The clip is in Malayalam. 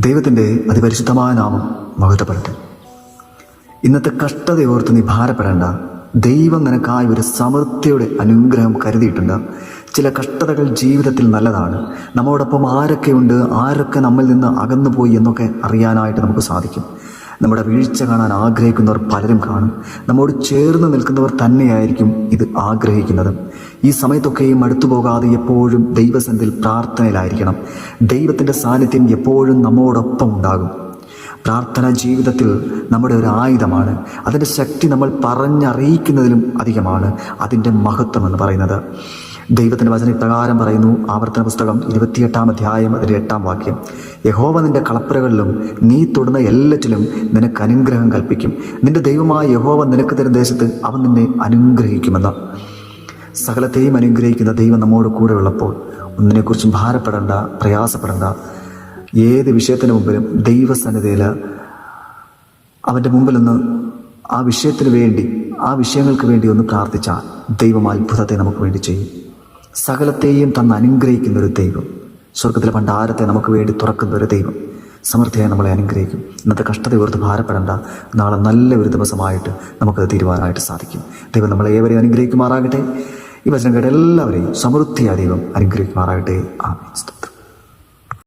ദൈവത്തിൻ്റെ അതിപരിശുദ്ധമായ നാമം മഹത്വപ്പെടട്ടെ. ഇന്നത്തെ കഷ്ടതയോർത്ത് നീ ഭാരപ്പെടേണ്ട. ദൈവം നിനക്കായി ഒരു സമൃദ്ധിയുടെ അനുഗ്രഹം കരുതിയിട്ടുണ്ട്. ചില കഷ്ടതകൾ ജീവിതത്തിൽ നല്ലതാണ്. നമ്മോടൊപ്പം ആരൊക്കെയുണ്ട്, ആരൊക്കെ നമ്മിൽ നിന്ന് അകന്നുപോയി എന്നൊക്കെ അറിയാനായിട്ട് നമുക്ക് സാധിക്കും. നമ്മുടെ വീഴ്ച കാണാൻ ആഗ്രഹിക്കുന്നവർ പലരും കാണും. നമ്മോട് ചേർന്ന് നിൽക്കുന്നവർ തന്നെയായിരിക്കും ഇത് ആഗ്രഹിക്കുന്നത്. ഈ സമയത്തൊക്കെയും അടുത്തു പോകാതെ എപ്പോഴും ദൈവസന്നിധിയിൽ പ്രാർത്ഥനയിലായിരിക്കണം. ദൈവത്തിൻ്റെ സാന്നിധ്യം എപ്പോഴും നമ്മോടൊപ്പം ഉണ്ടാകും. പ്രാർത്ഥന ജീവിതത്തിൽ നമ്മുടെ ഒരു ആയുധമാണ്. അതിൻ്റെ ശക്തി നമ്മൾ പറഞ്ഞറിയിക്കുന്നതിലും അധികമാണ് അതിൻ്റെ മഹത്വം എന്ന് പറയുന്നത്. ദൈവത്തിൻ്റെ വചനം ഇപ്രകാരം പറയുന്നു. ആവർത്തന പുസ്തകം 28-ാം അധ്യായം അതിൻ്റെ 8-ാം വാക്യം: യഹോവ നിന്റെ കളപ്പുരകളിലും നീ തൊടുന്ന എല്ലാറ്റിലും നിനക്ക് അനുഗ്രഹം കൽപ്പിക്കും. നിന്റെ ദൈവമായ യഹോവ നിനക്ക് തരുന്ന ദേശത്ത് അവൻ നിന്നെ അനുഗ്രഹിക്കുമെന്ന്. സകലത്തെയും അനുഗ്രഹിക്കുന്ന ദൈവം നമ്മോട് കൂടെ ഉള്ളപ്പോൾ ഒന്നിനെക്കുറിച്ചും ഭാരപ്പെടേണ്ട, പ്രയാസപ്പെടേണ്ട. ഏത് വിഷയത്തിന് മുമ്പിലും ദൈവസന്നിധിയിൽ അവൻ്റെ മുമ്പിൽ നിന്ന് ആ വിഷയത്തിന് വേണ്ടി, ആ വിഷയങ്ങൾക്ക് വേണ്ടി ഒന്ന് പ്രാർത്ഥിച്ചാൽ ദൈവം അത്ഭുതത്തെ നമുക്ക് വേണ്ടി ചെയ്യും. സകലത്തെയും തന്ന് അനുഗ്രഹിക്കുന്ന ഒരു ദൈവം, സ്വർഗത്തിലെ ഭണ്ഡാരത്തെ നമുക്ക് വേണ്ടി തുറക്കുന്ന ഒരു ദൈവം സമൃദ്ധിയായി നമ്മളെ അനുഗ്രഹിക്കും. ഇന്നത്തെ കഷ്ടത ഓർത്ത് ഭാരപ്പെടേണ്ട. നാളെ നല്ല ഒരു ദിവസമായിട്ട് നമുക്കത് തീരുവാനായിട്ട് സാധിക്കും. ദൈവം നമ്മളെ ഏവരെയും അനുഗ്രഹിക്കുമാറാകട്ടെ. ഈ വചനം കേട്ട എല്ലാവരെയും സമൃദ്ധിയായ ദൈവം അനുഗ്രഹിക്കുമാറാകട്ടെ. ആമേൻ.